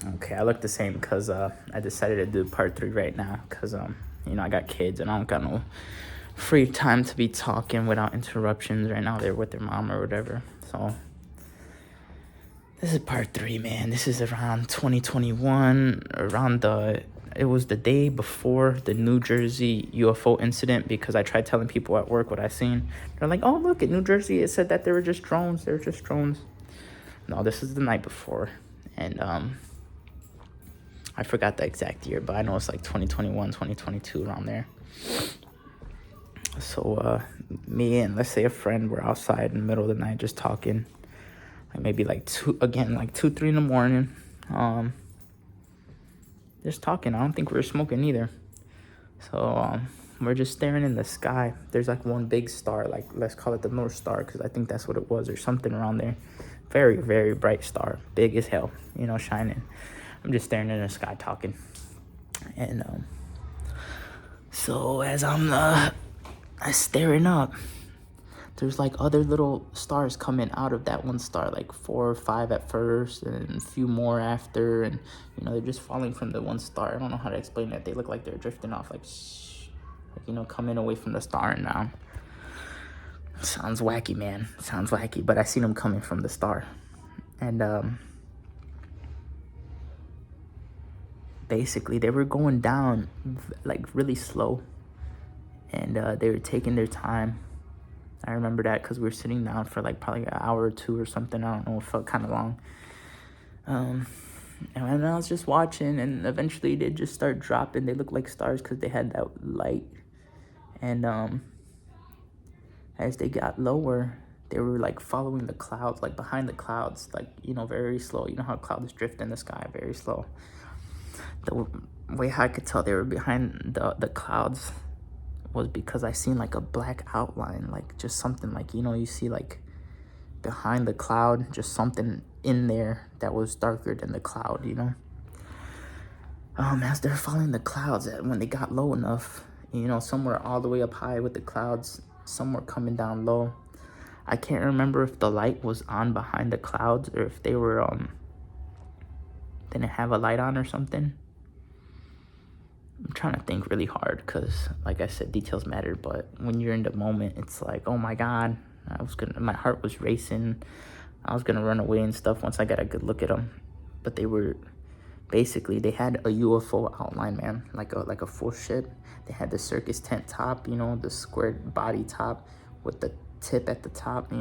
Okay, I look the same because I decided to do part three right now because I got kids and I don't got no free time to be talking without interruptions. Right now they're with their mom or whatever. So this is part three, man. This is around 2021, it was the day before the New Jersey UFO incident because I tried telling people at work what I seen. They're like, "Oh, look, at New Jersey, it said that they were just drones. They were just drones." No, this is the night before, and I forgot the exact year, but I know it's like 2021, 2022, around there. So me and, let's say, a friend were outside in the middle of the night just talking, like maybe like 2, 3 in the morning, just talking. I don't think we were smoking either. So we're just staring in the sky. There's like one big star, like let's call it the North Star, because I think that's what it was, or something around there. Very, very bright star, big as hell, shining. I'm just staring in the sky talking. And so as I'm staring up, there's like other little stars coming out of that one star, like 4 or 5 at first and a few more after, and they're just falling from the one star. I don't know how to explain that. They look like they're drifting off, like coming away from the star and down. Sounds wacky, man. Sounds wacky, but I seen them coming from the star. And basically they were going down like really slow, and they were taking their time. I remember that because we were sitting down for like probably an hour or two or something. I don't know, it felt kind of long. And I was just watching, and eventually they just start dropping. They look like stars because they had that light. And as they got lower, they were like following the clouds, like behind the clouds, like, very slow. You know how clouds drift in the sky, very slow. The way I could tell they were behind the clouds was because I seen like a black outline, like just something like, you see like behind the cloud, just something in there that was darker than the cloud, As they're following the clouds, when they got low enough, some were all the way up high with the clouds, some were coming down low. I can't remember if the light was on behind the clouds or if they were didn't have a light on or something. I'm trying to think really hard because, like I said, details matter. But when you're in the moment, it's like, oh my God, my heart was racing. I was gonna run away and stuff once I got a good look at them. But they had a UFO outline, man, like a full ship. They had the circus tent top, the squared body top with the tip at the top,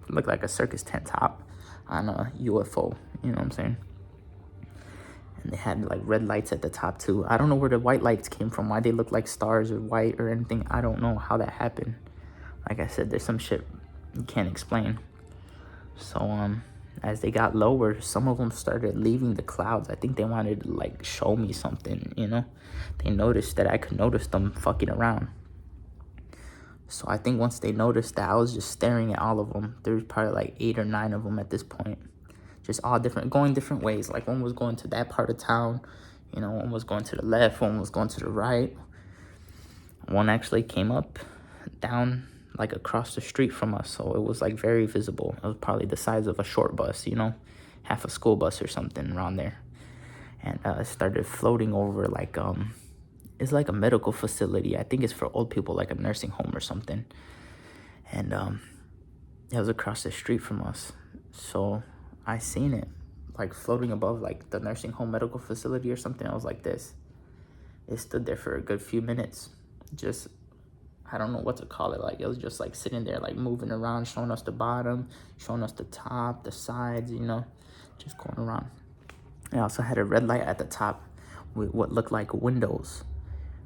looked like a circus tent top on a UFO, you know what I'm saying? And they had like red lights at the top too. I don't know where the white lights came from, why they look like stars or white or anything. I don't know how that happened. Like I said, there's some shit you can't explain. So as they got lower, some of them started leaving the clouds. I think they wanted to like show me something, They noticed that I could notice them fucking around. So I think once they noticed that, I was just staring at all of them. There's probably like 8 or 9 of them at this point. Just all going different ways. Like one was going to that part of town, one was going to the left, one was going to the right. One actually came up, down, like across the street from us, so it was like very visible. It was probably the size of a short bus, half a school bus or something around there. And it started floating over like, it's like a medical facility. I think it's for old people, like a nursing home or something. And it was across the street from us. So I seen it like floating above like the nursing home medical facility or something. I was like this. It stood there for a good few minutes. Just, I don't know what to call it. Like it was just like sitting there, like moving around, showing us the bottom, showing us the top, the sides, just going around. It also had a red light at the top with what looked like windows.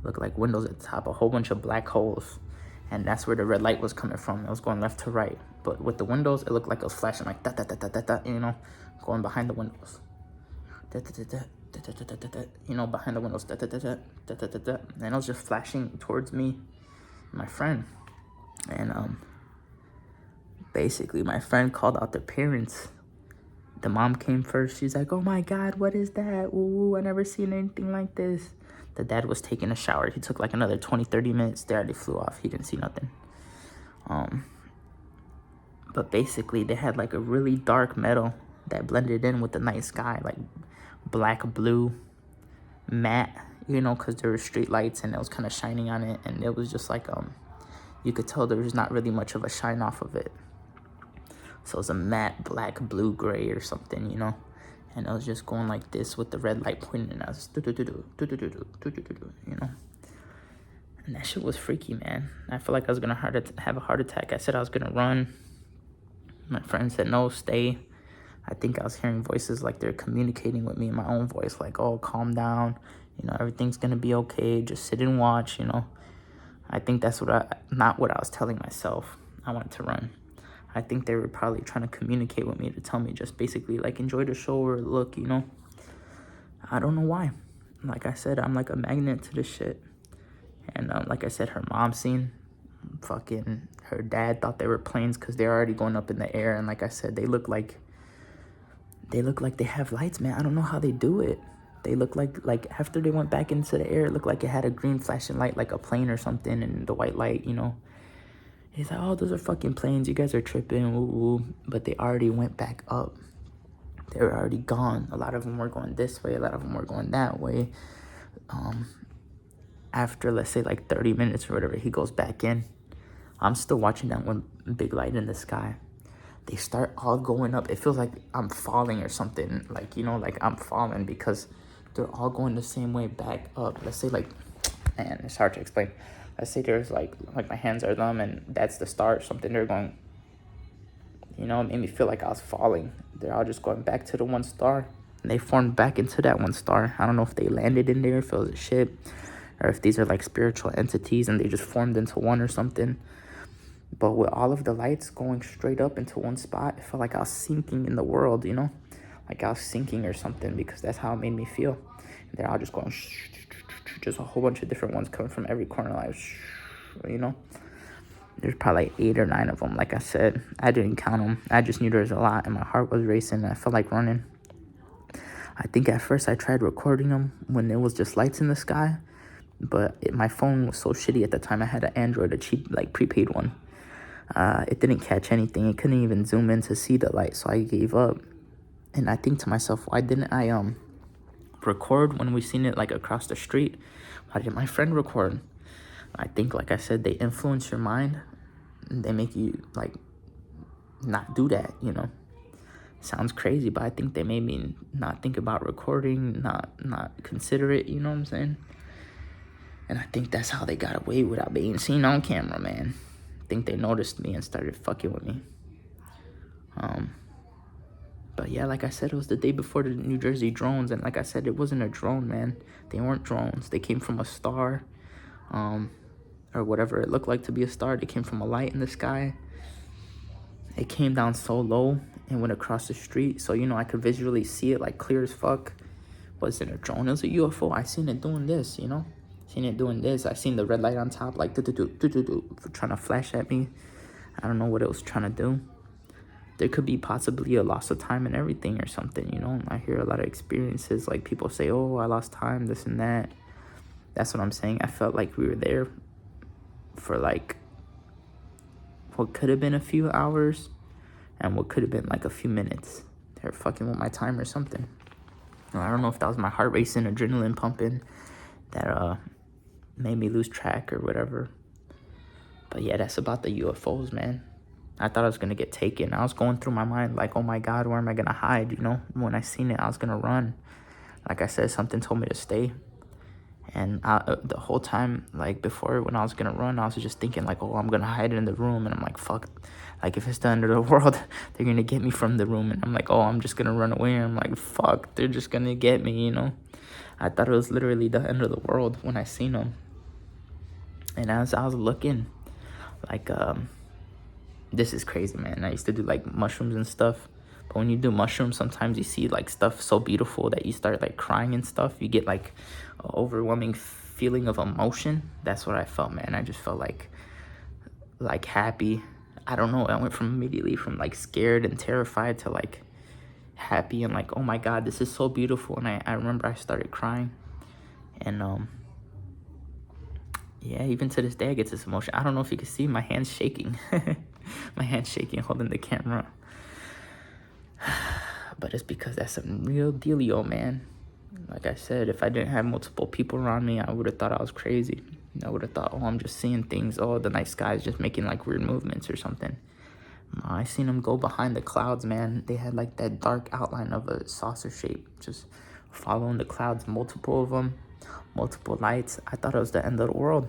Looked like windows at the top, a whole bunch of black holes. And that's where the red light was coming from. It was going left to right. But with the windows, it looked like it was flashing like da da da da da da, going behind the windows. Da da da da da, behind the windows, da da da da da da da da. And it was just flashing towards me, my friend. And basically my friend called out their parents. The mom came first. She's like, "Oh my God, what is that? Ooh, I never seen anything like this." The dad was taking a shower. He took like another 20, 30 minutes. They already flew off. He didn't see nothing. But basically they had like a really dark metal that blended in with the night sky, like black blue matte, you know, because there were street lights and it was kind of shining on it, and it was just like you could tell there was not really much of a shine off of it. So it was a matte black, blue, gray or something, you know. And I was just going like this with the red light pointing, and I was you know. And that shit was freaky, man. I feel like I was gonna have a heart attack. I said I was gonna run. My friend said, no, stay. I think I was hearing voices like they're communicating with me in my own voice, like, oh, calm down. You know, everything's gonna be okay. Just sit and watch, you know. I think that's not what I was telling myself. I wanted to run. I think they were probably trying to communicate with me to tell me just basically, like, enjoy the show or look, you know. I don't know why. Like I said, I'm like a magnet to this shit. And like I said, her mom seen, fucking, her dad thought they were planes because they're already going up in the air. And like I said, they look like they have lights, man. I don't know how they do it. They look like after they went back into the air, it looked like it had a green flashing light, like a plane or something, and the white light, you know. He's like, oh, those are fucking planes. You guys are tripping. Ooh. But they already went back up. They were already gone. A lot of them were going this way. A lot of them were going that way. After, let's say, like 30 minutes or whatever, he goes back in. I'm still watching that one big light in the sky. They start all going up. It feels like I'm falling or something. Like, you know, like I'm falling because they're all going the same way back up. Let's say, like, man, it's hard to explain. Let's say there's like my hands are them and that's the star or something. They're going, you know, it made me feel like I was falling. They're all just going back to the one star. And they formed back into that one star. I don't know if they landed in there, if it was a ship, or if these are like spiritual entities and they just formed into one or something. But with all of the lights going straight up into one spot, it felt like I was sinking in the world, you know? Like I was sinking or something, because that's how it made me feel. And they're all just going, just a whole bunch of different ones coming from every corner, like, you know? There's probably like 8 or 9 of them, like I said. I didn't count them. I just knew there was a lot, and my heart was racing, and I felt like running. I think at first I tried recording them when there was just lights in the sky, but my phone was so shitty at the time. I had an Android, a cheap, like, prepaid one. It didn't catch anything. It couldn't even zoom in to see the light, so I gave up. And I think to myself, why didn't I record when we seen it like across the street? Why didn't my friend record? I think, like I said, they influence your mind. And they make you like not do that, you know. Sounds crazy, but I think they made me not think about recording, not consider it, you know what I'm saying? And I think that's how they got away without being seen on camera, man. I think they noticed me and started fucking with me. But yeah, like I said, it was the day before the New Jersey drones, and like I said, it wasn't a drone, man. They weren't drones. They came from a star, or whatever it looked like to be a star. They came from a light in the sky. It came down so low and went across the street, so, you know, I could visually see it, like, clear as fuck. Wasn't a drone, it was a UFO. I seen it doing this, you know? Seen it doing this. I seen the red light on top, like, trying to flash at me. I don't know what it was trying to do. There could be possibly a loss of time and everything or something, you know? I hear a lot of experiences, like, people say, oh, I lost time, this and that. That's what I'm saying. I felt like we were there for, like, what could have been a few hours and what could have been, like, a few minutes. They were fucking with my time or something. I don't know if that was my heart racing, adrenaline pumping, that made me lose track or whatever. But yeah, that's about the UFOs, man. I thought I was going to get taken. I was going through my mind like, oh my God, where am I going to hide, you know? When I seen it, I was going to run. Like I said, something told me to stay. And the whole time, like, before, when I was going to run, I was just thinking, like, oh, I'm going to hide in the room. And I'm like, fuck. Like, if it's the end of the world, they're going to get me from the room. And I'm like, oh, I'm just going to run away. And I'm like, fuck, they're just going to get me, you know? I thought it was literally the end of the world when I seen them. And as I was looking, like, this is crazy, man. I used to do, like, mushrooms and stuff. But when you do mushrooms, sometimes you see, like, stuff so beautiful that you start, like, crying and stuff. You get, like, an overwhelming feeling of emotion. That's what I felt, man. I just felt, like, happy. I don't know. I went from immediately from, like, scared and terrified to, like, happy and, like, oh, my God, this is so beautiful. And I remember I started crying. And, yeah, even to this day, I get this emotion. I don't know if you can see my hands shaking. My hands shaking, holding the camera. But it's because that's some real dealio, man. Like I said, if I didn't have multiple people around me, I would have thought I was crazy. I would have thought, oh, I'm just seeing things. Oh, the night sky is just making like weird movements or something. I seen them go behind the clouds, man. They had like that dark outline of a saucer shape, just following the clouds, multiple of them, multiple lights. I thought it was the end of the world.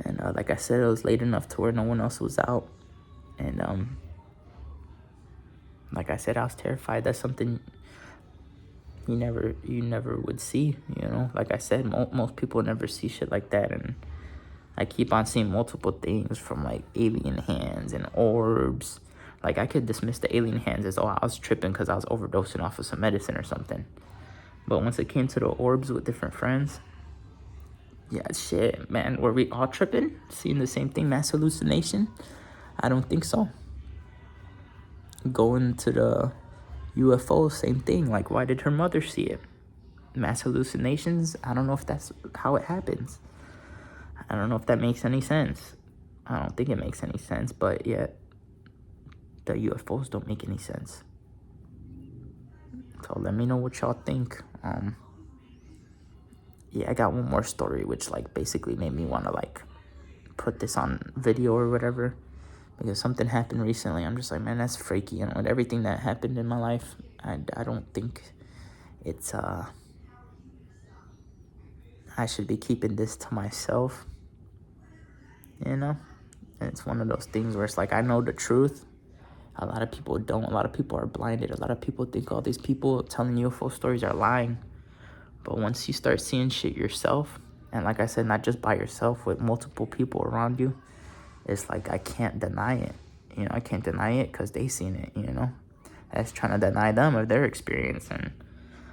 And like I said, it was late enough to where no one else was out. And like I said, I was terrified. That's something you never would see, you know. Like I said, most people never see shit like that. And I keep on seeing multiple things from like alien hands and orbs. Like I could dismiss the alien hands as, oh, I was tripping because I was overdosing off of some medicine or something. But once it came to the orbs with different friends, yeah, shit, man, were we all tripping, seeing the same thing, mass hallucination? I don't think so. Going to the UFO, same thing. Like, why did her mother see it? Mass hallucinations, I don't know if that's how it happens. I don't know if that makes any sense. I don't think it makes any sense, but yet the UFOs don't make any sense. So let me know what y'all think. Yeah, I got one more story which like basically made me want to like put this on video or whatever, because something happened recently. I'm just like, man, that's freaky. And with everything that happened in my life, I don't think it's I should be keeping this to myself, you know. And it's one of those things where it's like, I know the truth. A lot of people don't. A lot of people are blinded. A lot of people think all these people telling UFO stories are lying. But once you start seeing shit yourself, and like I said, not just by yourself, with multiple people around you, it's like I can't deny it. You know, I can't deny it because they seen it, you know. That's trying to deny them of their experience. And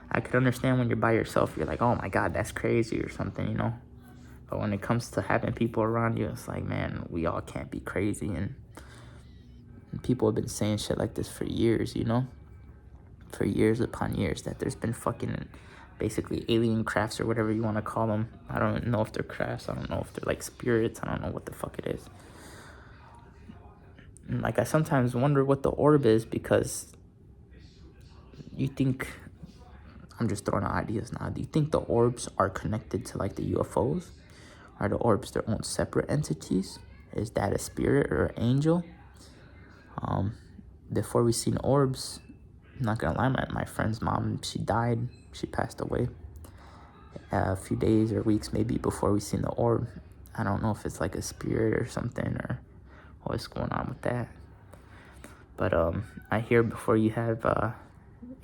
I could understand when you're by yourself, you're like, oh my God, that's crazy or something, you know. But when it comes to having people around you, it's like, man, we all can't be crazy. And people have been saying shit like this for years, you know. For years upon years, that there's been fucking basically alien crafts or whatever you want to call them. I don't know if they're crafts. I don't know if they're like spirits. I don't know what the fuck it is. And like I sometimes wonder what the orb is, because you think, I'm just throwing out ideas now. Do you think the orbs are connected to like the UFOs? Are the orbs their own separate entities? Is that a spirit or an angel? Before we seen orbs, I'm not gonna lie, my friend's mom, she died. She passed away a few days or weeks maybe before we seen the orb. I don't know if it's like a spirit or something, or what's going on with that. But I hear before you have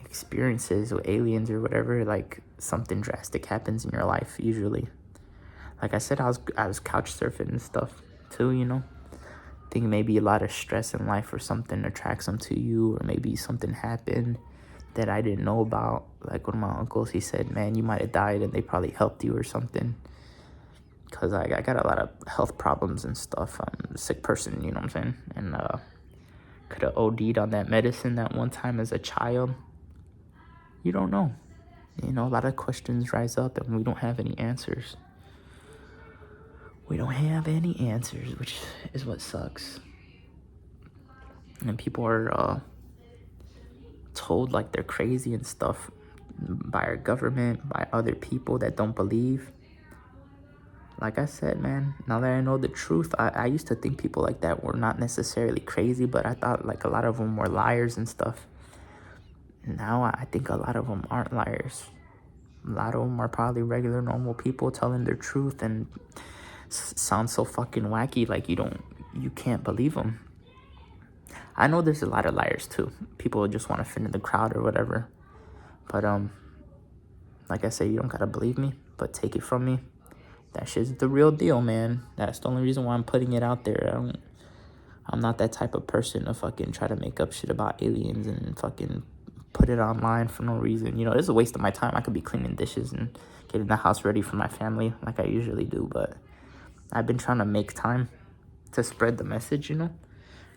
experiences with aliens or whatever, like something drastic happens in your life usually. Like I said, I was couch surfing and stuff too, you know. I think maybe a lot of stress in life or something attracts them to you, or maybe something happened that I didn't know about. Like one of my uncles, he said, man, you might have died and they probably helped you or something. Because I got a lot of health problems and stuff. I'm a sick person, you know what I'm saying? And could have OD'd on that medicine that one time as a child. You don't know. You know, a lot of questions rise up and we don't have any answers. We don't have any answers, which is what sucks. And people are told like they're crazy and stuff by our government, by other people that don't believe. Like I said, man, now that I know the truth, I used to think people like that were not necessarily crazy, but I thought like a lot of them were liars and stuff. Now I think a lot of them aren't liars. A lot of them are probably regular, normal people telling their truth, and sounds so fucking wacky, like you can't believe them. I know there's a lot of liars too. People just want to fit in the crowd or whatever. But like I said, you don't gotta believe me, but take it from me, that shit's the real deal, man. That's the only reason why I'm putting it out there. I'm not that type of person to fucking try to make up shit about aliens and fucking put it online for no reason. You know, it's a waste of my time. I could be cleaning dishes and getting the house ready for my family like I usually do, but I've been trying to make time to spread the message, you know?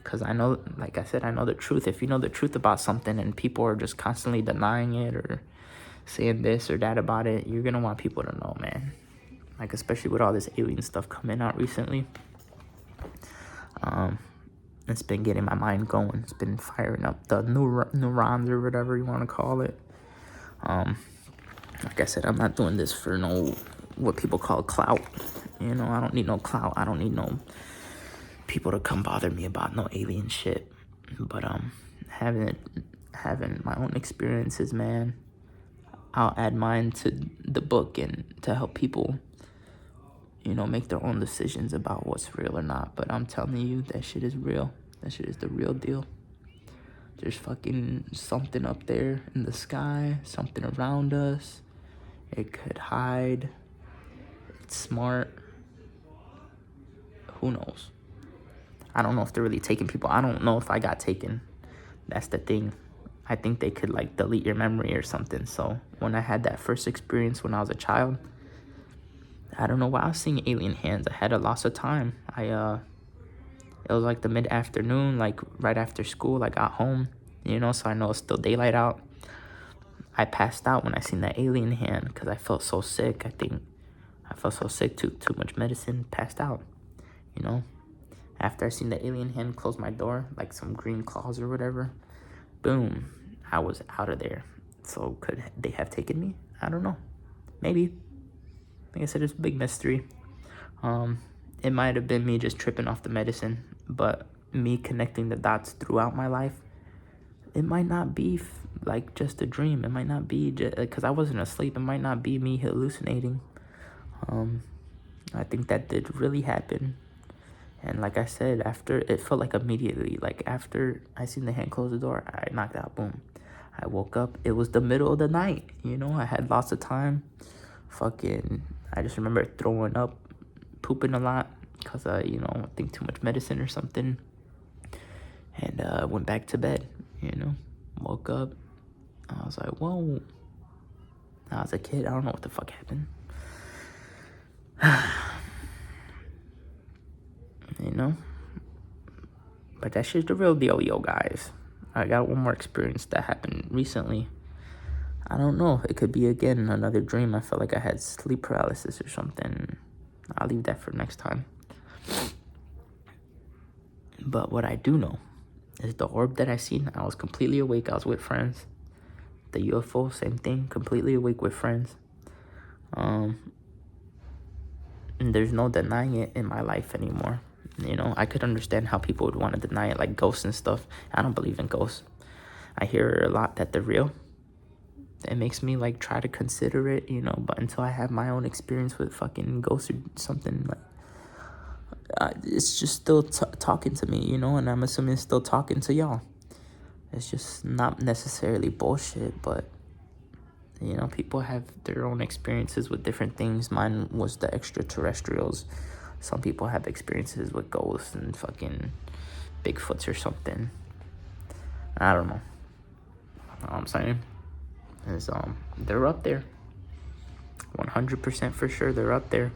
Because I know, like I said, I know the truth. If you know the truth about something and people are just constantly denying it or saying this or that about it, you're going to want people to know, man. Like, especially with all this alien stuff coming out recently. It's been getting my mind going. It's been firing up the neurons or whatever you want to call it. Like I said, I'm not doing this for no, what people call clout. You know, I don't need no clout. I don't need no people to come bother me about no alien shit. But having my own experiences, man, I'll add mine to the book and to help people, you know, make their own decisions about what's real or not. But I'm telling you, that shit is real. That shit is the real deal. There's fucking something up there in the sky, something around us. It could hide. It's smart. Who knows? I don't know if they're really taking people. I don't know if I got taken. That's the thing. I think they could like delete your memory or something. So when I had that first experience when I was a child, I don't know why I was seeing alien hands. I had a loss of time. It was like the mid-afternoon, like right after school. I got home, you know, so I know it's still daylight out. I passed out when I seen that alien hand because I felt so sick. I think I felt so sick, too much medicine, passed out, you know. After I seen the alien hand close my door, like some green claws or whatever, boom, I was out of there. So could they have taken me? I don't know. Maybe. Like I said, it's a big mystery. It might have been me just tripping off the medicine, but me connecting the dots throughout my life, it might not be like just a dream. It might not be just because I wasn't asleep. It might not be me hallucinating. I think that did really happen. And like I said, after, it felt like immediately, like after I seen the hand close the door, I knocked out, boom. I woke up, it was the middle of the night, you know, I had lots of time. I just remember throwing up, pooping a lot, because you know, I think too much medicine or something. And went back to bed, you know, woke up. I was like, whoa. I was a kid, I don't know what the fuck happened. You know? But that shit's the real deal, yo, guys. I got one more experience that happened recently. I don't know. It could be, again, another dream. I felt like I had sleep paralysis or something. I'll leave that for next time. But what I do know is the orb that I seen, I was completely awake. I was with friends. The UFO, same thing. Completely awake with friends. And there's no denying it in my life anymore. You know, I could understand how people would want to deny it, like ghosts and stuff. I don't believe in ghosts. I hear a lot that they're real. It makes me like try to consider it, you know, but until I have my own experience with fucking ghosts or something, like it's just still talking to me, you know, and I'm assuming it's still talking to y'all. It's just not necessarily bullshit, but you know, people have their own experiences with different things. Mine was the extraterrestrials. Some people have experiences with ghosts and fucking Bigfoots or something. I don't know. All I'm saying is they're up there. 100% for sure they're up there.